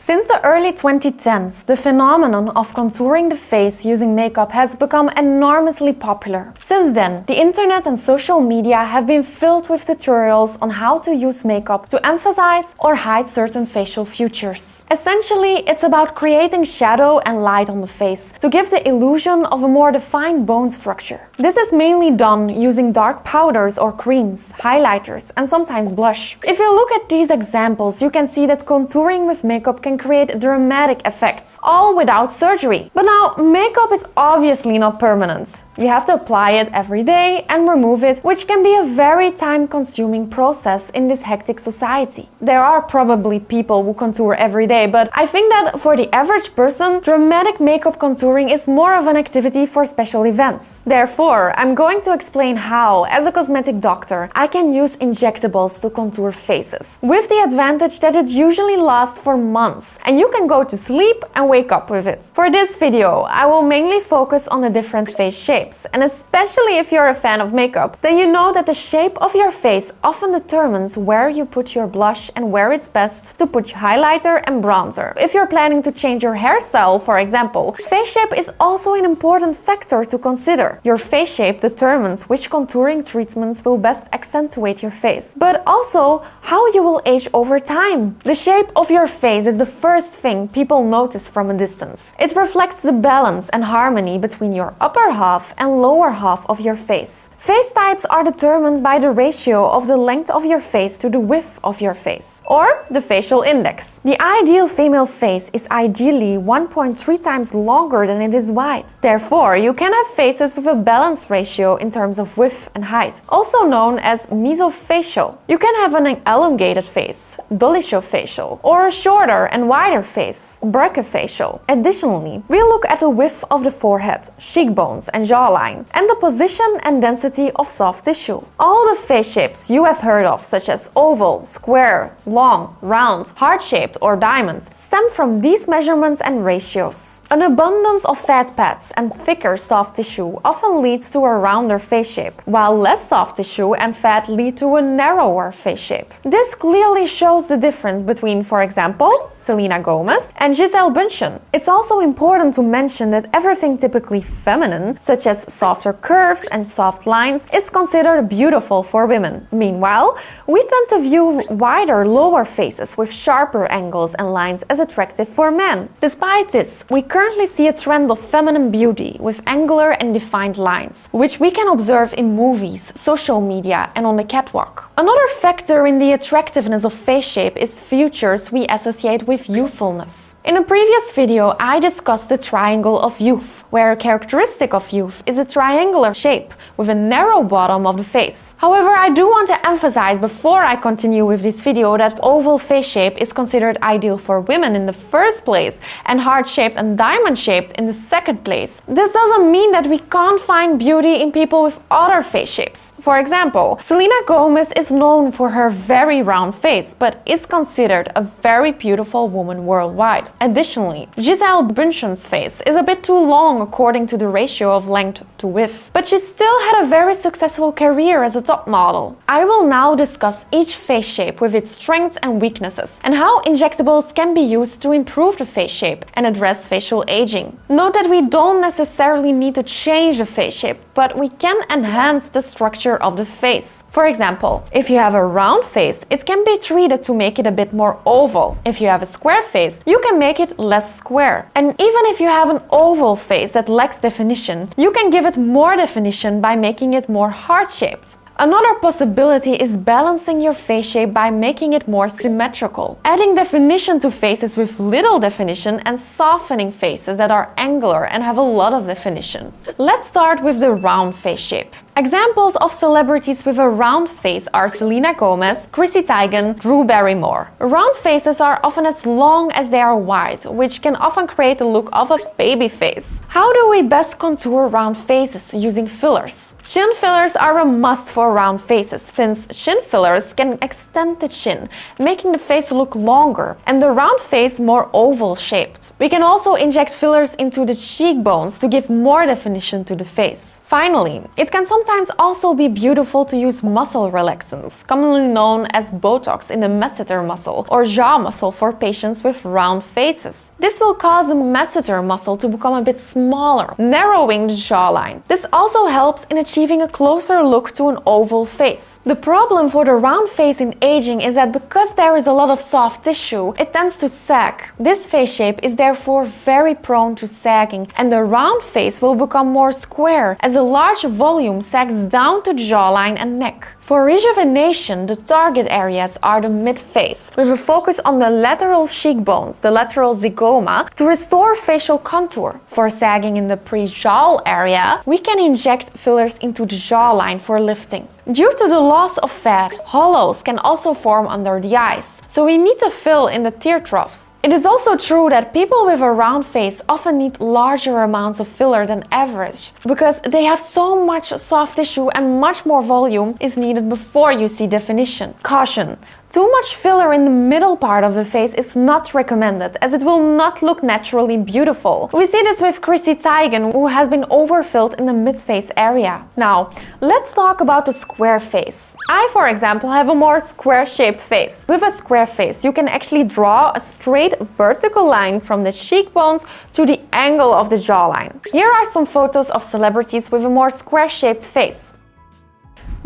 Since the early 2010s, the phenomenon of contouring the face using makeup has become enormously popular. Since then, the internet and social media have been filled with tutorials on how to use makeup to emphasize or hide certain facial features. Essentially, it's about creating shadow and light on the face to give the illusion of a more defined bone structure. This is mainly done using dark powders or creams, highlighters, and sometimes blush. If you look at these examples, you can see that contouring with makeup can create dramatic effects, all without surgery. But now, makeup is obviously not permanent. You have to apply it every day and remove it, which can be a very time-consuming process in this hectic society. There are probably people who contour every day, but I think that for the average person, dramatic makeup contouring is more of an activity for special events. Therefore, I'm going to explain how, as a cosmetic doctor, I can use injectables to contour faces, with the advantage that it usually lasts for months, and you can go to sleep and wake up with it. For this video, I will mainly focus on the different face shapes, and especially if you're a fan of makeup, then you know that the shape of your face often determines where you put your blush and where it's best to put highlighter and bronzer. If you're planning to change your hairstyle, for example, face shape is also an important factor to consider. Your face shape determines which contouring treatments will best accentuate your face, but also how you will age over time. The shape of your face is the first thing people notice from a distance. It reflects the balance and harmony between your upper half and lower half of your face. Face types are determined by the ratio of the length of your face to the width of your face, or the facial index. The ideal female face is ideally 1.3 times longer than it is wide. Therefore, you can have faces with a balanced ratio in terms of width and height, also known as mesofacial. You can have an elongated face, dolichofacial, or a shorter and wider face, brachyfacial. Additionally, we look at the width of the forehead, cheekbones and jawline, and the position and density of soft tissue. All the face shapes you have heard of, such as oval, square, long, round, heart-shaped or diamond, stem from these measurements and ratios. An abundance of fat pads and thicker soft tissue often leads to a rounder face shape, while less soft tissue and fat lead to a narrower face shape. This clearly shows the difference between, for example, Selena Gomez and Gisele Bündchen. It's also important to mention that everything typically feminine, such as softer curves and soft lines, is considered beautiful for women. Meanwhile, we tend to view wider, lower faces with sharper angles and lines as attractive for men. Despite this, we currently see a trend of feminine beauty with angular and defined lines, which we can observe in movies, social media, and on the catwalk. Another factor in the attractiveness of face shape is features we associate with youthfulness. In a previous video, I discussed the triangle of youth, where a characteristic of youth is a triangular shape with a narrow bottom of the face. However, I do want to emphasize before I continue with this video that oval face shape is considered ideal for women in the first place and heart-shaped and diamond-shaped in the second place. This doesn't mean that we can't find beauty in people with other face shapes. For example, Selena Gomez is known for her very round face, but is considered a very beautiful woman worldwide. Additionally, Gisele Bündchen's face is a bit too long according to the ratio of length to width, but she still had a very successful career as a top model. I will now discuss each face shape with its strengths and weaknesses, and how injectables can be used to improve the face shape and address facial aging. Note that we don't necessarily need to change the face shape, but we can enhance the structure of the face. For example, if you have a round face, it can be treated to make it a bit more oval. If you have a square face, you can make it less square. And even if you have an oval face that lacks definition, you can give it more definition by making it more heart-shaped. Another possibility is balancing your face shape by making it more symmetrical, adding definition to faces with little definition and softening faces that are angular and have a lot of definition. Let's start with the round face shape. Examples of celebrities with a round face are Selena Gomez, Chrissy Teigen, Drew Barrymore. Round faces are often as long as they are wide, which can often create the look of a baby face. How do we best contour round faces using fillers? Chin fillers are a must for round faces, since chin fillers can extend the chin, making the face look longer and the round face more oval shaped. We can also inject fillers into the cheekbones to give more definition to the face. Finally, it can sometimes also be beautiful to use muscle relaxants, commonly known as Botox in the masseter muscle or jaw muscle for patients with round faces. This will cause the masseter muscle to become a bit smaller, narrowing the jawline. This also helps in achieving a closer look to an oval face. The problem for the round face in aging is that because there is a lot of soft tissue, it tends to sag. This face shape is therefore very prone to sagging, and the round face will become more square as a large volume sags down to the jawline and neck. For rejuvenation, the target areas are the mid-face, with a focus on the lateral cheekbones, the lateral zygoma, to restore facial contour. For sagging in the pre-jowl area, we can inject fillers into the jawline for lifting. Due to the loss of fat, hollows can also form under the eyes, so we need to fill in the tear troughs. It is also true that people with a round face often need larger amounts of filler than average, because they have so much soft tissue and much more volume is needed before you see definition. Caution! Too much filler in the middle part of the face is not recommended, as it will not look naturally beautiful. We see this with Chrissy Teigen, who has been overfilled in the mid-face area. Now, let's talk about the square face. I, for example, have a more square-shaped face. With a square face, you can actually draw a straight vertical line from the cheekbones to the angle of the jawline. Here are some photos of celebrities with a more square-shaped face.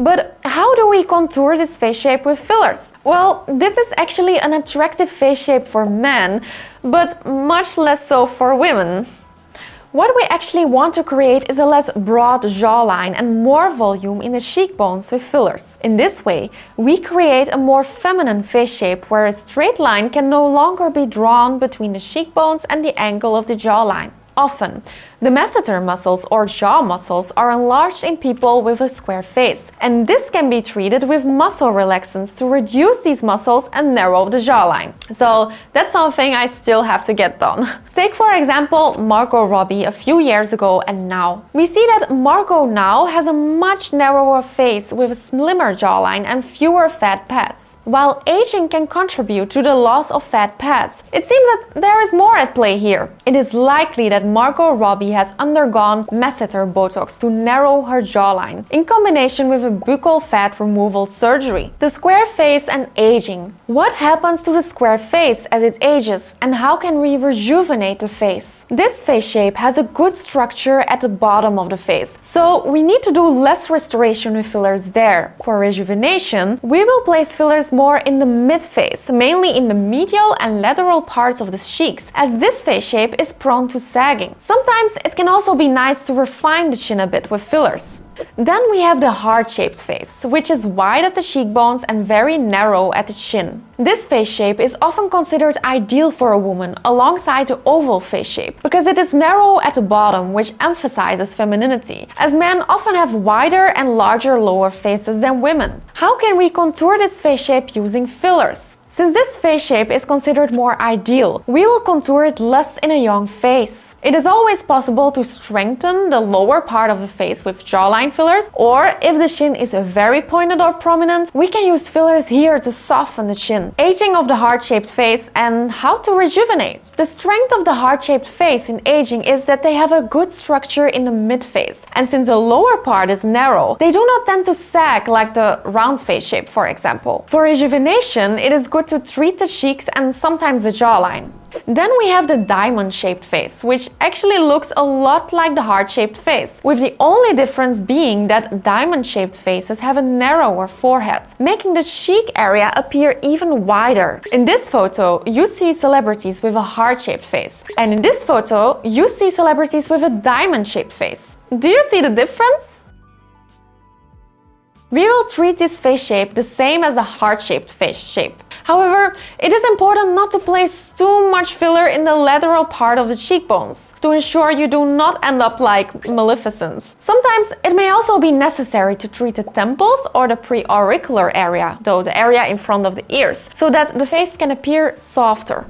But how do we contour this face shape with fillers? Well, this is actually an attractive face shape for men, but much less so for women. What we actually want to create is a less broad jawline and more volume in the cheekbones with fillers. In this way, we create a more feminine face shape where a straight line can no longer be drawn between the cheekbones and the angle of the jawline. Often, the masseter muscles or jaw muscles are enlarged in people with a square face, and this can be treated with muscle relaxants to reduce these muscles and narrow the jawline. So that's something I still have to get done. Take for example Margot Robbie a few years ago and now. We see that Margot now has a much narrower face with a slimmer jawline and fewer fat pads. While aging can contribute to the loss of fat pads, it seems that there is more at play here. It is likely that Margot Robbie has undergone masseter Botox to narrow her jawline, in combination with a buccal fat removal surgery. The square face and aging. What happens to the square face as it ages, and how can we rejuvenate the face? This face shape has a good structure at the bottom of the face, so we need to do less restoration with fillers there. For rejuvenation, we will place fillers more in the mid-face, mainly in the medial and lateral parts of the cheeks, as this face shape is prone to sagging. Sometimes it can also be nice to refine the chin a bit with fillers. Then we have the heart-shaped face, which is wide at the cheekbones and very narrow at the chin. This face shape is often considered ideal for a woman alongside the oval face shape, because it is narrow at the bottom, which emphasizes femininity, as men often have wider and larger lower faces than women. How can we contour this face shape using fillers? Since this face shape is considered more ideal, we will contour it less in a young face. It is always possible to strengthen the lower part of the face with jawline fillers, or if the chin is very pointed or prominent, we can use fillers here to soften the chin. Aging of the heart-shaped face and how to rejuvenate. The strength of the heart-shaped face in aging is that they have a good structure in the mid-face, and since the lower part is narrow, they do not tend to sag like the round face shape, for example. For rejuvenation, it is good to treat the cheeks and sometimes the jawline. Then we have the diamond-shaped face, which actually looks a lot like the heart-shaped face, with the only difference being that diamond-shaped faces have a narrower forehead, making the cheek area appear even wider. In this photo, you see celebrities with a heart-shaped face, and in this photo, you see celebrities with a diamond-shaped face. Do you see the difference? We will treat this face shape the same as the heart-shaped face shape. However, it is important not to place too much filler in the lateral part of the cheekbones to ensure you do not end up like Maleficent. Sometimes it may also be necessary to treat the temples or the preauricular area, though the area in front of the ears, so that the face can appear softer.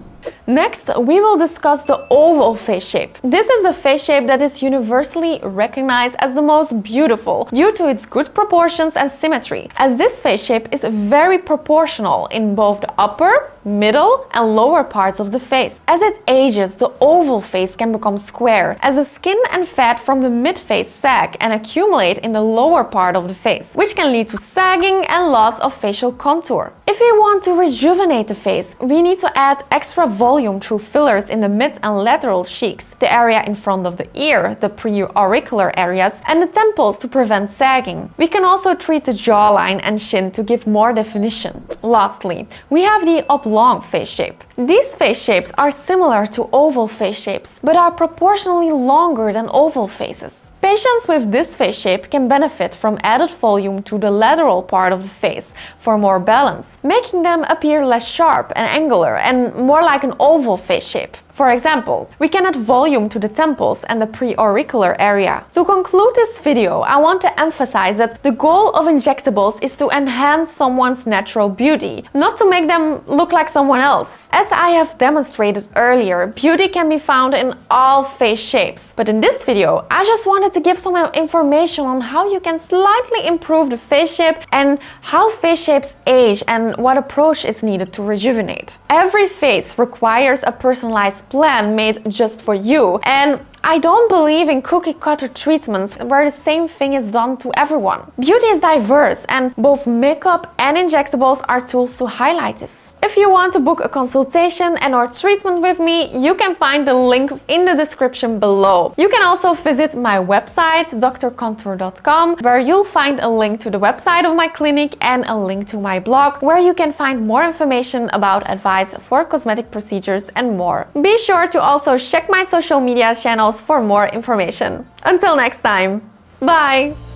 Next, we will discuss the oval face shape. This is the face shape that is universally recognized as the most beautiful due to its good proportions and symmetry, as this face shape is very proportional in both the upper, middle and lower parts of the face. As it ages, the oval face can become square, as the skin and fat from the mid-face sag and accumulate in the lower part of the face, which can lead to sagging and loss of facial contour. If we want to rejuvenate the face, we need to add extra volume through fillers in the mid and lateral cheeks, the area in front of the ear, the preauricular areas, and the temples to prevent sagging. We can also treat the jawline and chin to give more definition. Lastly, we have the oblong face shape. These face shapes are similar to oval face shapes, but are proportionally longer than oval faces. Patients with this face shape can benefit from added volume to the lateral part of the face for more balance, making them appear less sharp and angular and more like an oval face shape. For example, we can add volume to the temples and the preauricular area. To conclude this video, I want to emphasize that the goal of injectables is to enhance someone's natural beauty, not to make them look like someone else. As I have demonstrated earlier, beauty can be found in all face shapes. But in this video, I just wanted to give some information on how you can slightly improve the face shape and how face shapes age and what approach is needed to rejuvenate. Every face requires a personalized plan made just for you, and I don't believe in cookie-cutter treatments where the same thing is done to everyone. Beauty is diverse, and both makeup and injectables are tools to highlight this. If you want to book a consultation and/or treatment with me, you can find the link in the description below. You can also visit my website, drcontour.com, where you'll find a link to the website of my clinic and a link to my blog, where you can find more information about advice for cosmetic procedures and more. Be sure to also check my social media channels for more information. Until next time, bye!